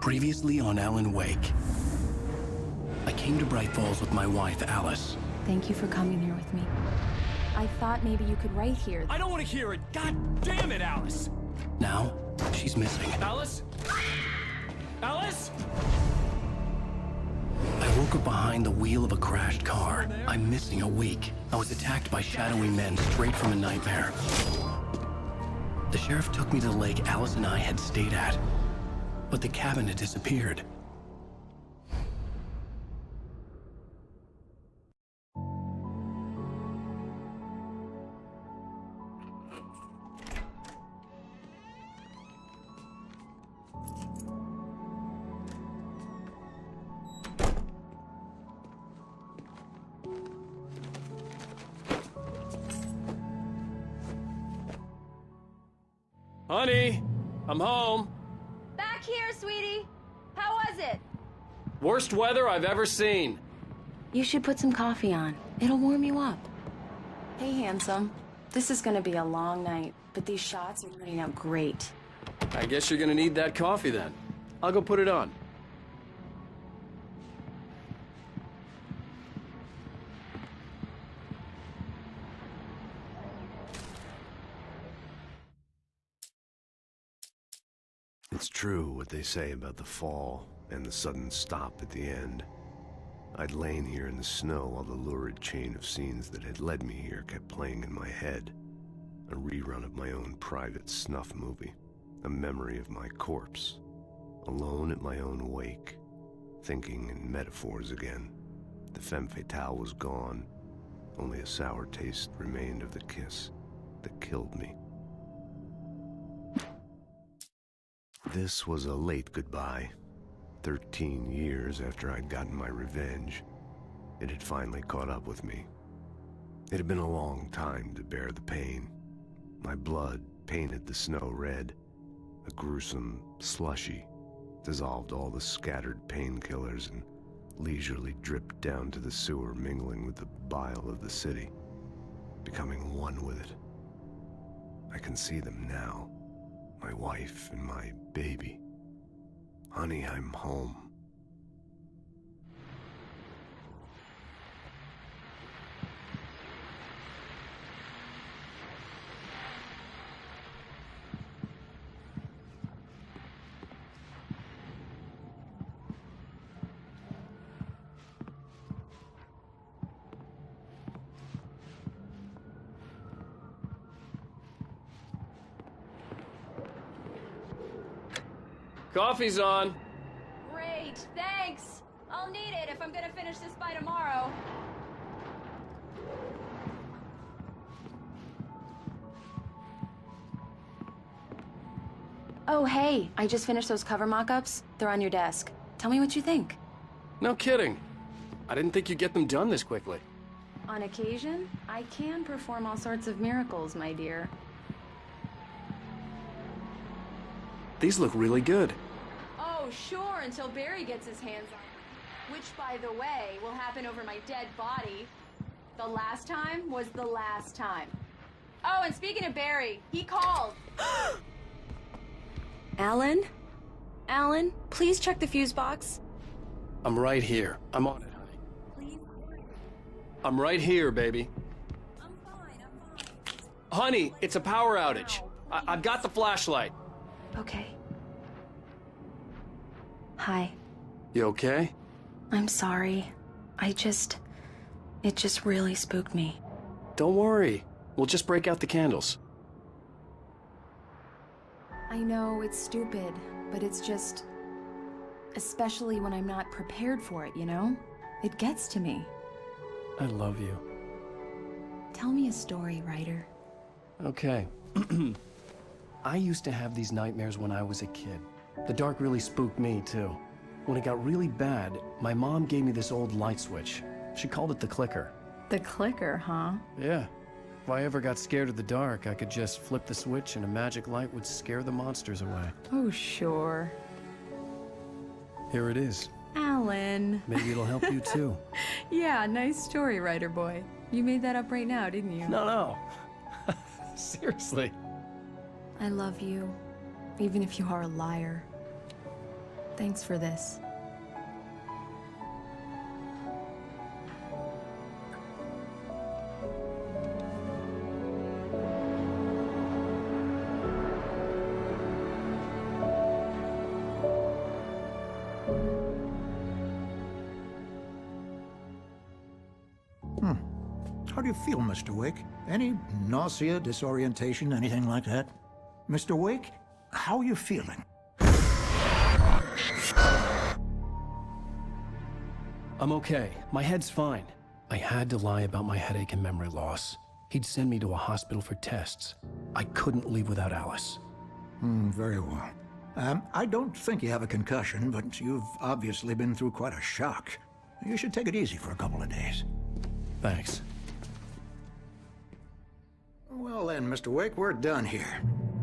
Previously on Alan Wake. I came to Bright Falls with my wife, Alice. Thank you for coming here with me. I thought maybe you could write here. I don't want to hear it! God damn it, Alice! Now, she's missing. Alice? Alice? I woke up behind the wheel of a crashed car. I'm missing a week. I was attacked by shadowy men straight from a nightmare. The sheriff took me to the lake Alice and I had stayed at, but the cabin had disappeared. Honey, I'm home. Back here, sweetie. How was it? Worst weather I've ever seen. You should put some coffee on. It'll warm you up. Hey, handsome. This is gonna be a long night, but these shots are turning out great. I guess you're gonna need that coffee then. I'll go put it on. It's true what they say about the fall and the sudden stop at the end. I'd lain here in the snow while the lurid chain of scenes that had led me here kept playing in my head. A rerun of my own private snuff movie. A memory of my corpse. Alone at my own wake. Thinking in metaphors again. The femme fatale was gone. Only a sour taste remained of the kiss that killed me. This was a late goodbye. 13 years after I'd gotten my revenge, it had finally caught up with me. It had been a long time to bear the pain. My blood painted the snow red. A gruesome slushy dissolved all the scattered painkillers and leisurely dripped down to the sewer, mingling with the bile of the city, becoming one with it. I can see them now. My wife and my baby. Honey, I'm home. Coffee's on. Great, thanks. I'll need it if I'm gonna finish this by tomorrow. Oh, hey, I just finished those cover mock-ups. They're on your desk. Tell me what you think. No kidding. I didn't think you'd get them done this quickly. On occasion, I can perform all sorts of miracles, my dear. These look really good. Oh, sure, until Barry gets his hands on them. Which, by the way, will happen over my dead body. The last time was the last time. Oh, and speaking of Barry, he called. Alan? Alan, please check the fuse box. I'm right here. I'm on it, honey. Please? I'm right here, baby. I'm fine. Honey, it's a power outage. I've got the flashlight. Okay. Hi. You okay? I'm sorry. It just really spooked me. Don't worry. We'll just break out the candles. I know it's stupid, but it's just... especially when I'm not prepared for it, you know? It gets to me. I love you. Tell me a story, writer. Okay. I used to have these nightmares when I was a kid. The dark really spooked me, too. When it got really bad, my mom gave me this old light switch. She called it the clicker. The clicker, huh? Yeah. If I ever got scared of the dark, I could just flip the switch and a magic light would scare the monsters away. Oh, sure. Here it is. Alan. Maybe it'll help you, too. Yeah, nice story, writer boy. You made that up right now, didn't you? No. Seriously. I love you, even if you are a liar. Thanks for this. How do you feel, Mr. Wake? Any nausea, disorientation, anything like that? Mr. Wake, how are you feeling? I'm okay. My head's fine. I had to lie about my headache and memory loss. He'd send me to a hospital for tests. I couldn't leave without Alice. Very well. I don't think you have a concussion, but you've obviously been through quite a shock. You should take it easy for a couple of days. Thanks. Well then, Mr. Wake, we're done here.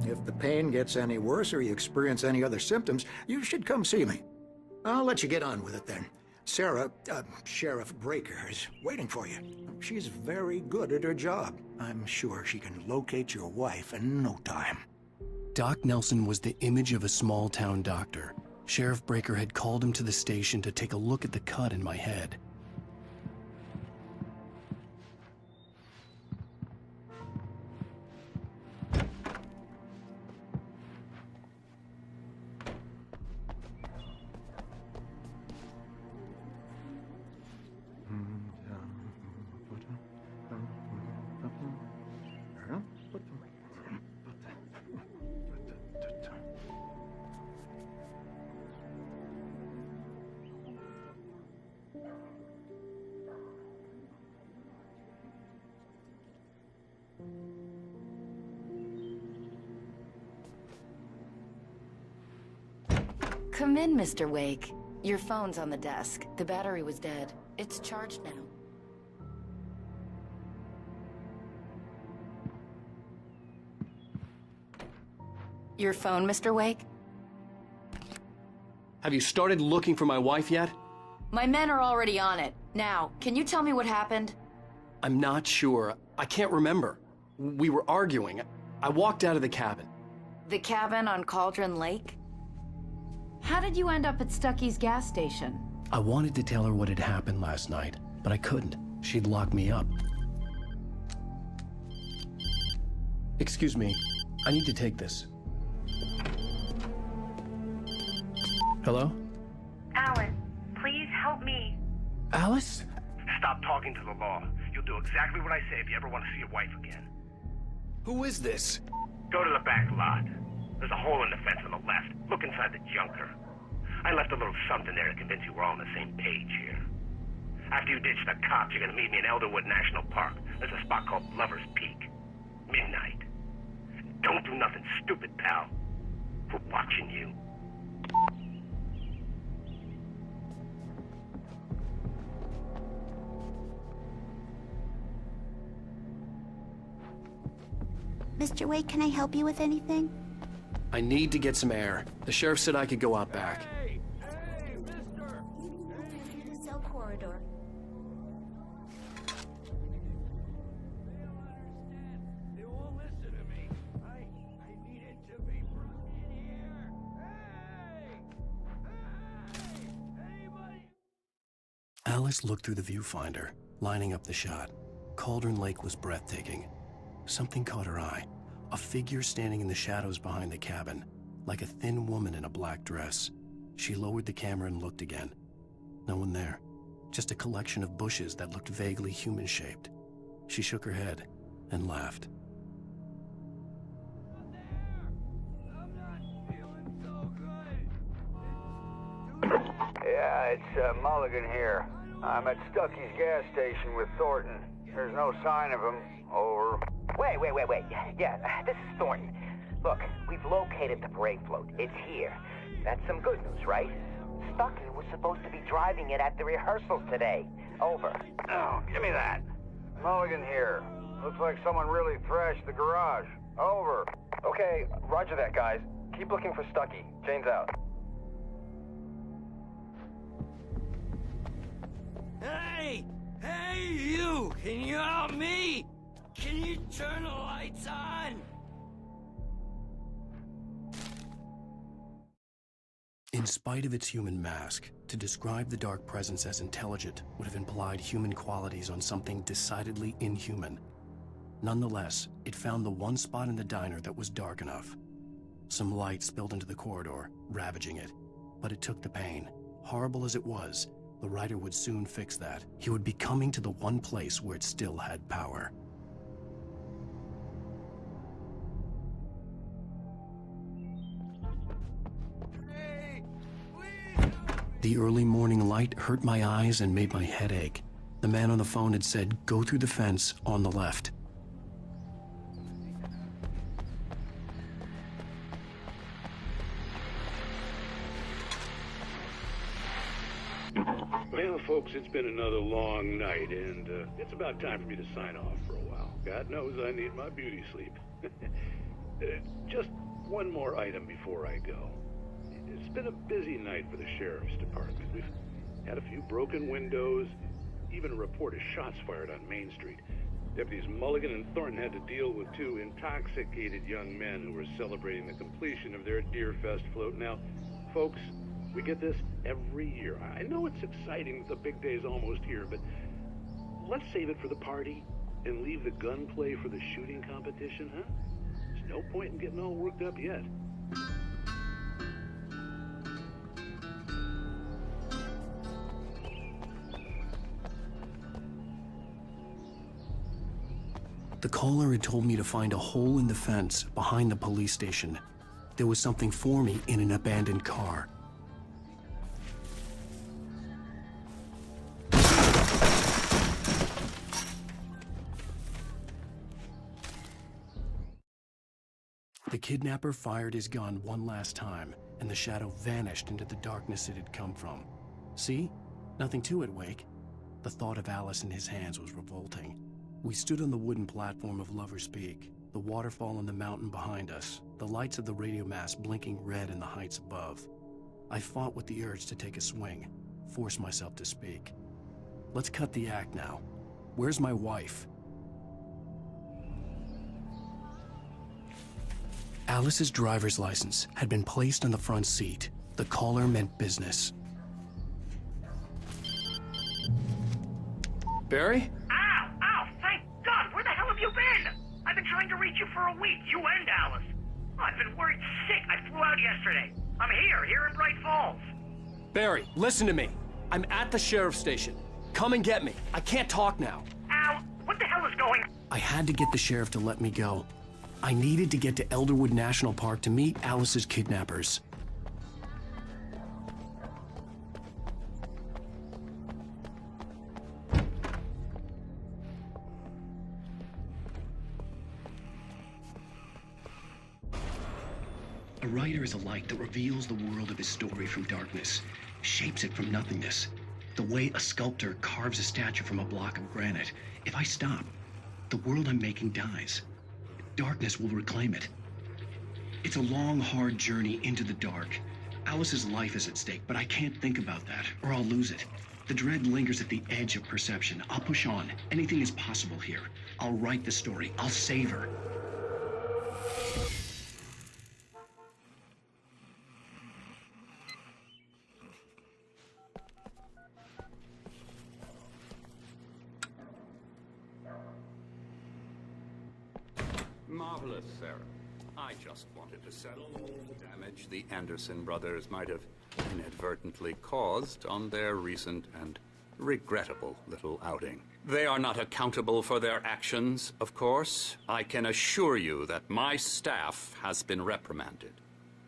If the pain gets any worse or you experience any other symptoms, you should come see me. I'll let you get on with it then. Sarah, Sheriff Breaker, is waiting for you. She's very good at her job. I'm sure she can locate your wife in no time. Doc Nelson was the image of a small-town doctor. Sheriff Breaker had called him to the station to take a look at the cut in my head. Come in, Mr. Wake. Your phone's on the desk. The battery was dead. It's charged now. Your phone, Mr. Wake? Have you started looking for my wife yet? My men are already on it. Now, can you tell me what happened? I'm not sure. I can't remember. We were arguing. I walked out of the cabin. The cabin on Cauldron Lake? How did you end up at Stucky's gas station? I wanted to tell her what had happened last night, but I couldn't. She'd lock me up. Excuse me. I need to take this. Hello? Alan, please help me. Alice? Stop talking to the law. You'll do exactly what I say if you ever want to see your wife again. Who is this? Go to the back lot. There's a hole in the fence on the left. Look inside the junker. I left a little something there to convince you we're all on the same page here. After you ditch the cops, you're gonna meet me in Elderwood National Park. There's a spot called Lover's Peak. Midnight. Don't do nothing stupid, pal. We're watching you. Mr. Wake, can I help you with anything? I need to get some air. The sheriff said I could go out back. Hey, mister! Cell corridor. They won't listen to me. I needed to be brought in here. Hey, anybody? Alice looked through the viewfinder, lining up the shot. Cauldron Lake was breathtaking. Something caught her eye. A figure standing in the shadows behind the cabin, like a thin woman in a black dress. She lowered the camera and looked again. No one there. Just a collection of bushes that looked vaguely human-shaped. She shook her head and laughed. Yeah, it's Mulligan here. I'm at Stucky's gas station with Thornton. There's no sign of him. Over. Wait. Yeah, this is Thornton. Look, we've located the parade float. It's here. That's some good news, right? Stucky was supposed to be driving it at the rehearsal today. Over. Oh, give me that. Mulligan here. Looks like someone really thrashed the garage. Over. Okay, roger that, guys. Keep looking for Stucky. Jane's out. Hey, you! Can you help me? Can you turn the lights on? In spite of its human mask, to describe the dark presence as intelligent would have implied human qualities on something decidedly inhuman. Nonetheless, it found the one spot in the diner that was dark enough. Some light spilled into the corridor, ravaging it. But it took the pain. Horrible as it was, the writer would soon fix that. He would be coming to the one place where it still had power. The early morning light hurt my eyes and made my head ache. The man on the phone had said, "Go through the fence on the left." Well, folks, it's been another long night, and it's about time for me to sign off for a while. God knows I need my beauty sleep. Just one more item before I go. It's been a busy night for the sheriff's department. We've had a few broken windows, even a report of shots fired on Main Street. Deputies Mulligan and Thornton had to deal with two intoxicated young men who were celebrating the completion of their Deer Fest float. Now, folks, we get this every year. I know it's exciting that the big day's almost here, but let's save it for the party and leave the gunplay for the shooting competition, huh? There's no point in getting all worked up yet. The caller had told me to find a hole in the fence behind the police station. There was something for me in an abandoned car. The kidnapper fired his gun one last time, and the shadow vanished into the darkness it had come from. See? Nothing to it, Wake. The thought of Alice in his hands was revolting. We stood on the wooden platform of Lover's Peak, the waterfall on the mountain behind us, the lights of the radio mast blinking red in the heights above. I fought with the urge to take a swing, force myself to speak. Let's cut the act now. Where's my wife? Alice's driver's license had been placed on the front seat. The caller meant business. Barry? I've been trying to reach you for a week, you and Alice. I've been worried sick. I flew out yesterday. I'm here in Bright Falls. Barry, listen to me. I'm at the sheriff's station. Come and get me. I can't talk now. Al, what the hell is going on? I had to get the sheriff to let me go. I needed to get to Elderwood National Park to meet Alice's kidnappers. A writer is a light that reveals the world of his story from darkness, shapes it from nothingness. The way a sculptor carves a statue from a block of granite. If I stop, the world I'm making dies. Darkness will reclaim it. It's a long, hard journey into the dark. Alice's life is at stake, but I can't think about that, or I'll lose it. The dread lingers at the edge of perception. I'll push on. Anything is possible here. I'll write the story. I'll save her. Marvelous, Sarah. I just wanted to settle the damage the Anderson brothers might have inadvertently caused on their recent and regrettable little outing. They are not accountable for their actions, of course. I can assure you that my staff has been reprimanded.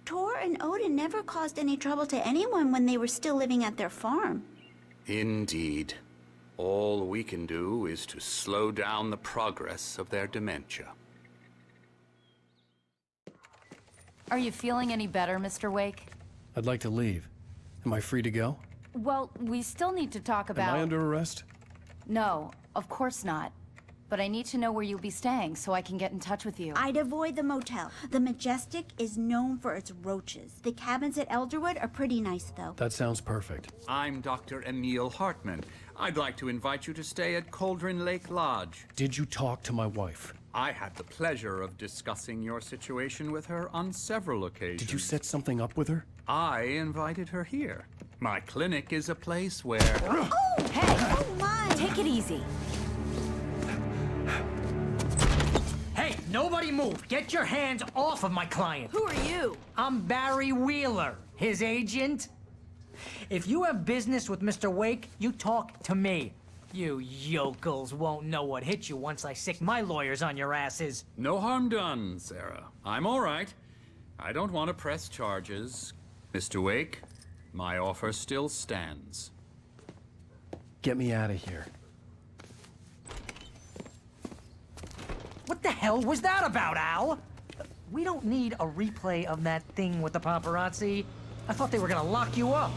Tor and Odin never caused any trouble to anyone when they were still living at their farm. Indeed. All we can do is to slow down the progress of their dementia. Are you feeling any better, Mr. Wake? I'd like to leave. Am I free to go? Well, we still need to talk about... Am I under arrest? No, of course not. But I need to know where you'll be staying so I can get in touch with you. I'd avoid the motel. The Majestic is known for its roaches. The cabins at Elderwood are pretty nice, though. That sounds perfect. I'm Dr. Emil Hartman. I'd like to invite you to stay at Cauldron Lake Lodge. Did you talk to my wife? I had the pleasure of discussing your situation with her on several occasions. Did you set something up with her? I invited her here. My clinic is a place where... Oh! Hey! Oh my! Take it easy. Hey, nobody move! Get your hands off of my client! Who are you? I'm Barry Wheeler, his agent. If you have business with Mr. Wake, you talk to me. You yokels won't know what hit you once I sick my lawyers on your asses. No harm done, Sarah. I'm all right. I don't want to press charges. Mr. Wake, my offer still stands. Get me out of here. What the hell was that about, Al? We don't need a replay of that thing with the paparazzi. I thought they were gonna lock you up.